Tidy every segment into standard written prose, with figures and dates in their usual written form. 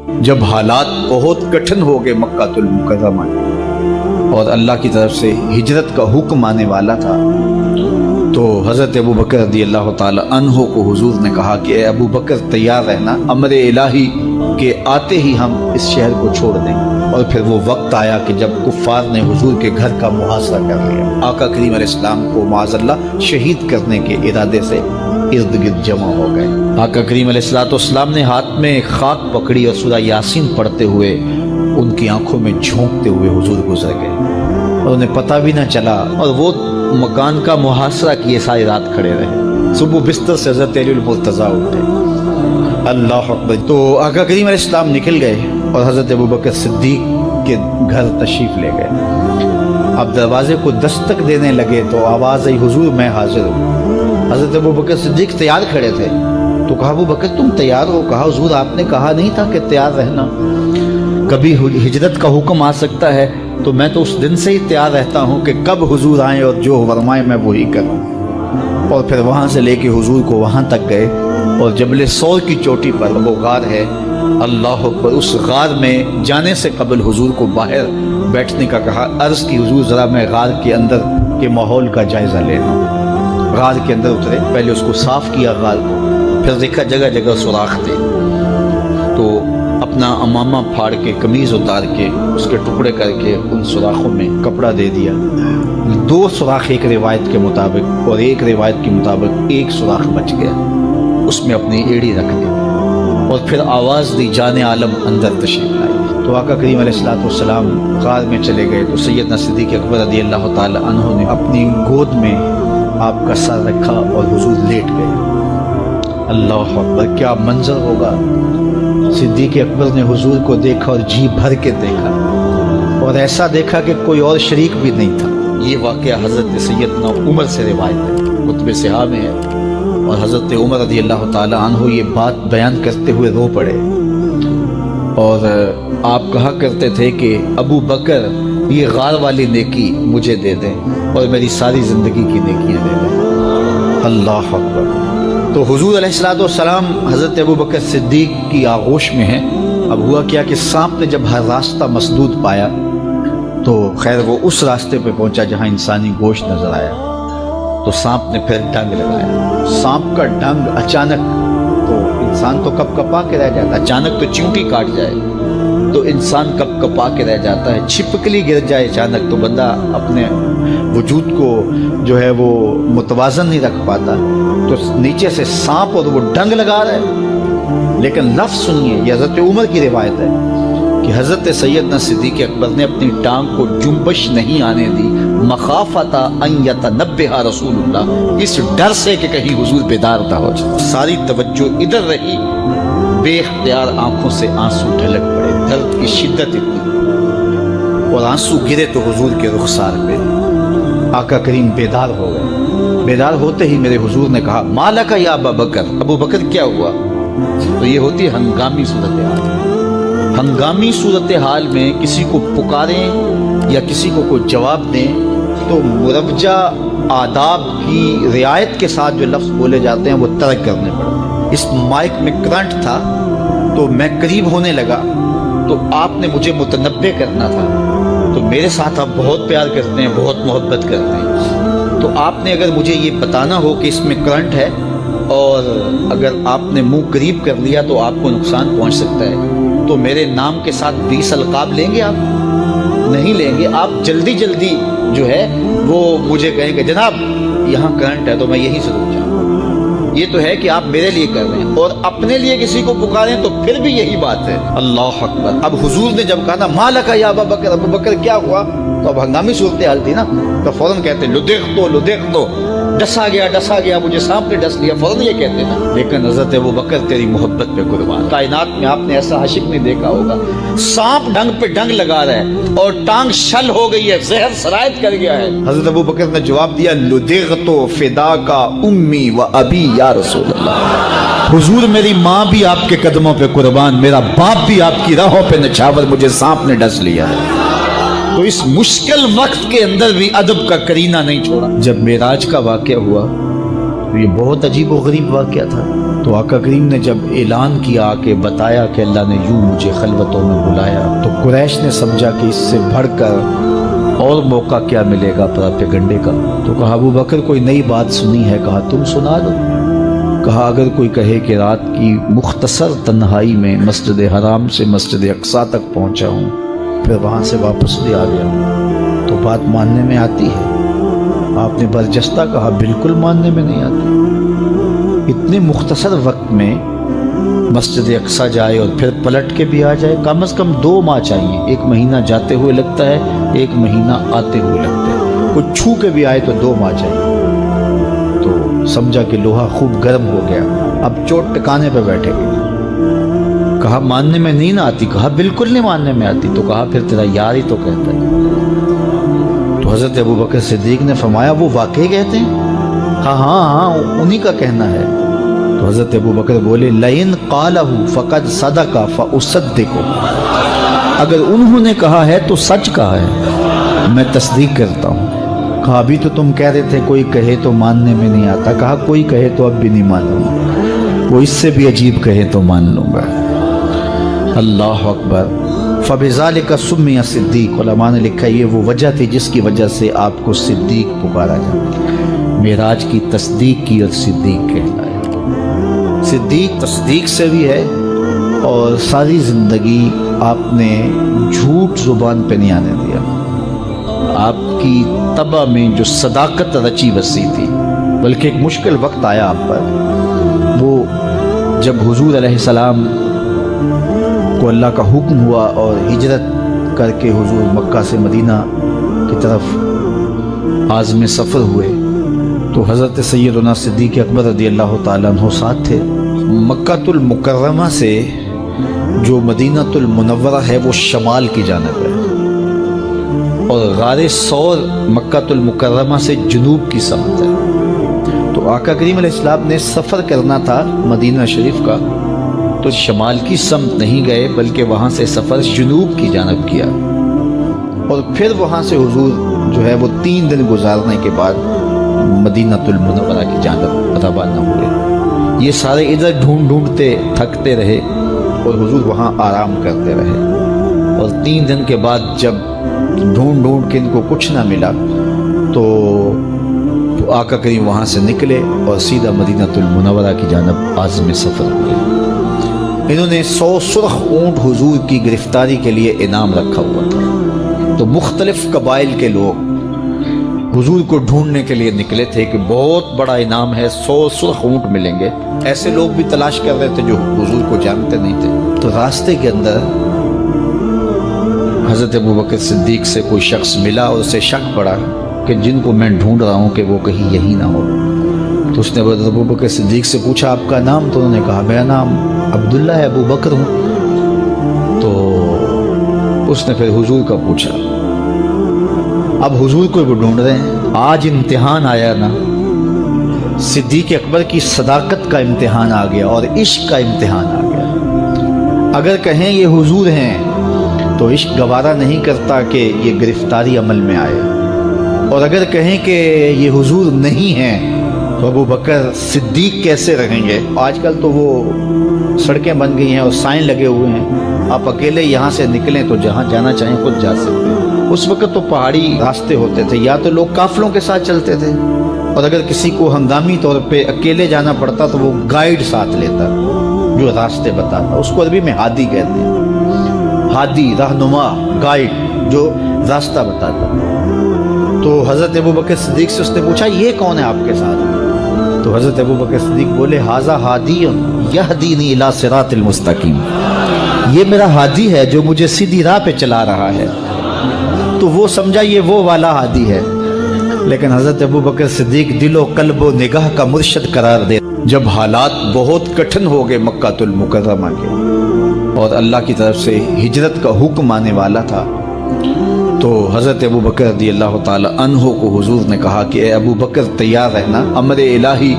جب حالات بہت کٹھن ہو گئے مکہ المکرمہ اور اللہ کی طرف سے ہجرت کا حکم آنے والا تھا، تو حضرت ابو بکر رضی اللہ تعالی عنہ کو حضور نے کہا کہ اے ابو بکر تیار رہنا، امر الہی کے آتے ہی ہم اس شہر کو چھوڑ دیں گے۔ اور پھر وہ وقت آیا کہ جب کفار نے حضور کے گھر کا محاصرہ کر لیا، آقا کریم علیہ السلام کو معاذ اللہ شہید کرنے کے ارادے سے ارد گرد جمع ہو گئے۔ آقا کریم علیہ السلام نے ہاتھ میں خاک پکڑی اور سورہ یاسین پڑھتے ہوئے ان کی آنکھوں میں جھونکتے ہوئے حضور گزر گئے اور انہیں پتہ بھی نہ چلا، اور وہ مکان کا محاصرہ کیے ساری رات کھڑے رہے۔ صبح بستر سے حضرت علی المرتضیٰ اٹھے، اللہ اکبر، تو آقا کریم علیہ السلام نکل گئے اور حضرت ابو بکر صدیق کے گھر تشریف لے گئے۔ اب دروازے کو دستک دینے لگے تو آواز آئی، حضور میں حاضر ہوں۔ حضرت ابو بکر صدیق تیار کھڑے تھے، تو کہا ابو بکر تم تیار ہو؟ کہا حضور آپ نے کہا نہیں تھا کہ تیار رہنا، کبھی ہجرت کا حکم آ سکتا ہے، تو میں تو اس دن سے ہی تیار رہتا ہوں کہ کب حضور آئیں اور جو فرمائیں میں وہی کروں۔ اور پھر وہاں سے لے کے حضور کو وہاں تک گئے، اور جبل سور کی چوٹی پر وہ غار ہے، اللہ اکبر، اس غار میں جانے سے قبل حضور کو باہر بیٹھنے کا کہا۔ عرض کی حضور ذرا میں غار کے اندر کے ماحول کا جائزہ لینا۔ غار کے اندر اترے، پہلے اس کو صاف کیا غار کو، پھر دیکھا جگہ جگہ سوراخ تھے، تو اپنا امامہ پھاڑ کے قمیض اتار کے اس کے ٹکڑے کر کے ان سوراخوں میں کپڑا دے دیا۔ 2 سوراخ ایک روایت کے مطابق، اور ایک روایت کے مطابق 1 سوراخ بچ گیا، اس میں اپنی ایڑی رکھ دی، اور پھر آواز دی جان عالم اندر تشریف لائی۔ تو آقا کریم علیہ السلام غار میں چلے گئے، تو سیدنا صدیق اکبر رضی اللہ تعالی عنہ نے اپنی گود میں آپ کا سر رکھا اور حضور لیٹ گئے۔ اللہ اکبر، کیا منظر ہوگا! صدیق اکبر نے حضور کو دیکھا اور جی بھر کے دیکھا، اور ایسا دیکھا کہ کوئی اور شریک بھی نہیں تھا۔ یہ واقعہ حضرت سیدنا عمر سے روایت ہے، کتب صحاح میں ہے، اور حضرت عمر رضی اللہ تعالی عنہ یہ بات بیان کرتے ہوئے رو پڑے، اور آپ کہا کرتے تھے کہ ابو بکر یہ غار والی نیکی مجھے دے دیں اور میری ساری زندگی کی نیکیاں دے دیں۔ اللہ اکبر۔ تو حضور علیہ السلام حضرت ابو بکر صدیق کی آغوش میں ہیں۔ اب ہوا کیا کہ سانپ نے جب ہر راستہ مسدود پایا، تو خیر وہ اس راستے پہ پہنچا جہاں انسانی گوشت نظر آیا، تو سانپ نے پھر ڈنگ لگایا۔ سانپ کا ڈنگ اچانک، تو انسان تو کپ کپا کے رہ جاتا ہے، اچانک تو چیونٹی کاٹ جائے تو انسان کپ کپا کے رہ جاتا ہے، چھپکلی گر جائے اچانک تو بندہ اپنے وجود کو جو ہے وہ متوازن نہیں رکھ پاتا، تو نیچے سے سانپ اور وہ ڈنگ لگا رہا ہے۔ لیکن لفظ سنیے، یہ حضرت عمر کی روایت ہے کہ حضرت سیدنا صدیق اکبر نے اپنی ٹانگ کو جنبش نہیں آنے دی، مخافت ان یتنبہ رسول اللہ، اس ڈر سے کہ کہیں حضور بیدار نہ ہو جائے۔ ساری توجہ ادھر رہی، بے اختیار آنکھوں سے آنسو ڈھلک پڑے، درد کی شدت اتنی، اور آنسو گرے تو حضور کے رخسار پہ۔ آقا کریم بیدار ہو گئے۔ بیدار ہوتے ہی میرے حضور نے کہا مالک یا ابا بکر، ابو بکر کیا ہوا؟ تو یہ ہوتی ہے ہنگامی صورتحال۔ ہنگامی صورتحال میں کسی کو پکاریں یا کسی کو کوئی جواب دیں تو مروجہ آداب کی رعایت کے ساتھ جو لفظ بولے جاتے ہیں وہ ترک کرنے پڑتے ہیں۔ اس مائک میں کرنٹ تھا تو میں قریب ہونے لگا، تو آپ نے مجھے متنبہ کرنا تھا، تو میرے ساتھ آپ بہت پیار کرتے ہیں، بہت محبت کرتے ہیں، تو آپ نے اگر مجھے یہ بتانا ہو کہ اس میں کرنٹ ہے، اور اگر آپ نے منہ قریب کر لیا تو آپ کو نقصان پہنچ سکتا ہے، تو میرے نام کے ساتھ 20 القاب لیں گے؟ آپ نہیں لیں گے، آپ جلدی جلدی جو ہے وہ مجھے کہیں گے جناب یہاں کرنٹ ہے، تو میں یہیں سے رک جاؤں۔ یہ تو ہے کہ آپ میرے لیے کر رہے ہیں، اور اپنے لیے کسی کو پکاریں تو پھر بھی یہی بات ہے۔ اللہ اکبر۔ اب حضور نے جب کہا نا مالک یا ابا بکر، ابو بکر کیا ہوا، تو اب ہنگامی صورتحال تھی نا، تو فوراً کہتے لو دیکھ تو ڈسا گیا، مجھے سانپ نے ڈس لیا، فوراً یہ کہتے نا۔ لیکن حضرت ابو بکر تیری محبت پہ قربان، کائنات میں آپ نے ایسا عاشق نہیں دیکھا ہوگا، سانپ ڈنگ پہ ڈنگ لگا رہا ہے اور ٹانگ شل ہو گئی ہے، زہر سرایت کر گیا ہے۔ حضرت ابو بکر نے جواب دیا لدغت فداک امی و ابی یا رسول اللہ، حضور میری ماں بھی آپ کے قدموں پہ قربان، میرا باپ بھی آپ کی راہوں پہ نچھاور، مجھے سانپ نے ڈس لیا ہے۔ تو اس مشکل وقت کے اندر بھی ادب کا کرینہ نہیں چھوڑا۔ جب معراج کا واقعہ ہوا تو یہ بہت عجیب و غریب واقعہ تھا۔ تو آقا کریم نے جب اعلان کیا کہ بتایا کہ اللہ نے یوں مجھے خلوتوں میں بلایا، تو قریش نے سمجھا کہ اس سے بڑھ کر اور موقع کیا ملے گا پراپیگنڈے کا۔ تو کہا ابو بکر کوئی نئی بات سنی ہے؟ کہا تم سنا دو۔ کہا اگر کوئی کہے کہ رات کی مختصر تنہائی میں مسجد حرام سے مسجد اقصیٰ تک پہنچا ہوں، پھر وہاں سے واپس بھی آ گیا ہوں، تو بات ماننے میں آتی ہے؟ آپ نے برجستہ کہا بالکل ماننے میں نہیں آتی۔ اتنے مختصر وقت میں مسجد اقصیٰ جائے اور پھر پلٹ کے بھی آ جائے، کم از کم 2 ماہ چاہیے۔ 1 مہینہ جاتے ہوئے لگتا ہے، 1 مہینہ آتے ہوئے لگتا ہے۔ کوئی چھو کے بھی آئے تو 2 ماہ چاہیے۔ تو سمجھا کہ لوہا خوب گرم ہو گیا، اب چوٹ ٹکانے پہ بیٹھے گئے۔ کہا ماننے میں نہیں نہ آتی؟ کہا بالکل نہیں ماننے میں آتی۔ تو کہا پھر تیرا یار ہی تو کہتا ہے۔ تو حضرت ابو بکر صدیق نے فرمایا وہ واقعی کہتے ہیں؟ ہاں ہاں ہاں انہی کا کہنا ہے۔ تو حضرت ابو بکر بولے لئن قالہ فقد صدق فاصدق، اگر انہوں نے کہا ہے تو سچ کہا ہے، میں تصدیق کرتا ہوں۔ کہا ابھی تو تم کہہ رہے تھے کوئی کہے تو ماننے میں نہیں آتا۔ کہا کوئی کہے تو اب بھی نہیں مانوں گا، وہ اس سے بھی عجیب کہے تو مان لوں گا۔ اللہ اکبر۔ فبذالک سمی صدیق، علماء نے لکھا یہ وہ وجہ تھی جس کی وجہ سے آپ کو صدیق پکارا جاتا۔ معراج کی تصدیق کی اور صدیق کہلایا۔ صدیق تصدیق سے بھی ہے، اور ساری زندگی آپ نے جھوٹ زبان پہ نہیں آنے دیا۔ آپ کی طبع میں جو صداقت رچی بسی تھی، بلکہ ایک مشکل وقت آیا آپ پر، وہ جب حضور علیہ السلام کو اللہ کا حکم ہوا اور ہجرت کر کے حضور مکہ سے مدینہ کی طرف عازم سفر ہوئے، تو حضرت سیدنا صدیق اکبر رضی اللہ تعالیٰ عنہ ساتھ تھے۔ مکہ المکرمہ سے جو مدینہ المنورہ ہے وہ شمال کی جانب ہے، اور غار ثور مکہ المکرمہ سے جنوب کی سمت ہے۔ تو آقا کریم علیہ السلام نے سفر کرنا تھا مدینہ شریف کا، تو شمال کی سمت نہیں گئے بلکہ وہاں سے سفر جنوب کی جانب کیا، اور پھر وہاں سے حضور جو ہے وہ 3 دن گزارنے کے بعد مدینہ المنورہ کی جانب روانہ ہوئے۔ یہ سارے ادھر ڈھونڈتے تھکتے رہے اور حضور وہاں آرام کرتے رہے، اور 3 دن کے بعد جب ڈھونڈ کے ان کو کچھ نہ ملا تو آقا کریم وہاں سے نکلے اور سیدھا مدینہ المنورہ کی جانب عازم سفر ہوئے۔ انہوں نے 100 سرخ اونٹ حضور کی گرفتاری کے لیے انعام رکھا ہوا تھا۔ تو مختلف قبائل کے لوگ حضور کو ڈھونڈنے کے لیے نکلے تھے کہ بہت بڑا انعام ہے، 100 سرخ اونٹ ملیں گے۔ ایسے لوگ بھی تلاش کر رہے تھے جو حضور کو جانتے نہیں تھے۔ تو راستے کے اندر حضرت ابو بکر صدیق سے کوئی شخص ملا اور اسے شک پڑا کہ جن کو میں ڈھونڈ رہا ہوں کہ وہ کہیں یہی نہ ہو۔ تو اس نے حضرت ابو بکر صدیق سے پوچھا آپ کا نام؟ تو انہوں نے کہا میرا نام عبداللہ ہے، ابو بکر ہوں۔ تو اس نے پھر حضور کا پوچھا۔ اب حضور کو وہ ڈھونڈ رہے ہیں، آج امتحان آیا نا، صدیق اکبر کی صداقت کا امتحان آ گیا اور عشق کا امتحان آ گیا۔ اگر کہیں یہ حضور ہیں تو عشق گوارا نہیں کرتا کہ یہ گرفتاری عمل میں آئے، اور اگر کہیں کہ یہ حضور نہیں ہیں تو ابو بکر صدیق کیسے رہیں گے؟ آج کل تو وہ سڑکیں بن گئی ہیں اور سائن لگے ہوئے ہیں، آپ اکیلے یہاں سے نکلیں تو جہاں جانا چاہیں خود جا سکتے ہیں۔ اس وقت تو پہاڑی راستے ہوتے تھے، یا تو لوگ قافلوں کے ساتھ چلتے تھے، اور اگر کسی کو ہنگامی طور پہ اکیلے جانا پڑتا تو وہ گائیڈ ساتھ لیتا جو راستے بتاتا۔ اس کو عربی میں ہادی کہتے ہیں، ہادی، رہنما، گائیڈ جو راستہ بتاتا۔ تو حضرت ابو بکر صدیق سے اس نے پوچھا یہ کون ہے آپ کے ساتھ؟ تو حضرت ابو بکر صدیق بولے ھذا ہادی یہدینی الی صراط المستقیم، یہ میرا ہادی ہے جو مجھے سیدھی راہ پہ چلا رہا ہے۔ تو وہ سمجھا یہ وہ والا ہادی ہے، لیکن حضرت ابو بکر صدیق دل و قلب و نگاہ کا مرشد قرار دے۔ جب حالات بہت کٹھن ہو گئے مکہ المکرمہ کے اور اللہ کی طرف سے ہجرت کا حکم آنے والا تھا، تو حضرت ابو بکر رضی اللہ تعالی عنہ کو حضور نے کہا کہ اے ابو بکر تیار رہنا، امر الہی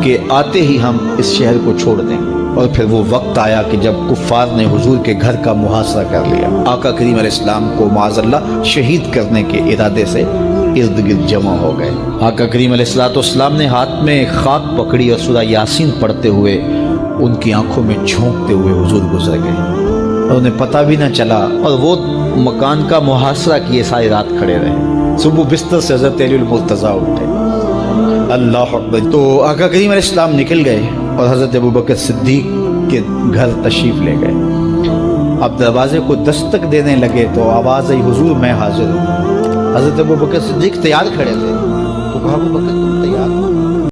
کے آتے ہی ہم اس شہر کو چھوڑ دیں گے۔ اور پھر وہ وقت آیا کہ جب کفار نے حضور کے گھر کا محاصرہ کر لیا، آقا کریم علیہ السلام کو معاذ اللہ شہید کرنے کے ارادے سے ارد گرد جمع ہو گئے۔ آقا کریم علیہ السلام نے ہاتھ میں خاک پکڑی اور سورہ یاسین پڑھتے ہوئے ان کی آنکھوں میں جھونکتے ہوئے حضور گزر گئے اور انہیں پتہ بھی نہ چلا، اور وہ مکان کا محاصرہ کیے ساری رات کھڑے رہے۔ صبح بستر سے حضرت علی المرتضیٰ اٹھے، اللہ اکبر، تو آقا کریم علیہ السلام نکل گئے اور حضرت ابوبکر صدیق کے گھر تشریف لے گئے۔ اب دروازے کو دستک دینے لگے تو آواز آئی، حضور میں حاضر ہوں۔ حضرت ابوبکر صدیق تیار کھڑے تھے، تو کہا ابوبکر تم تیار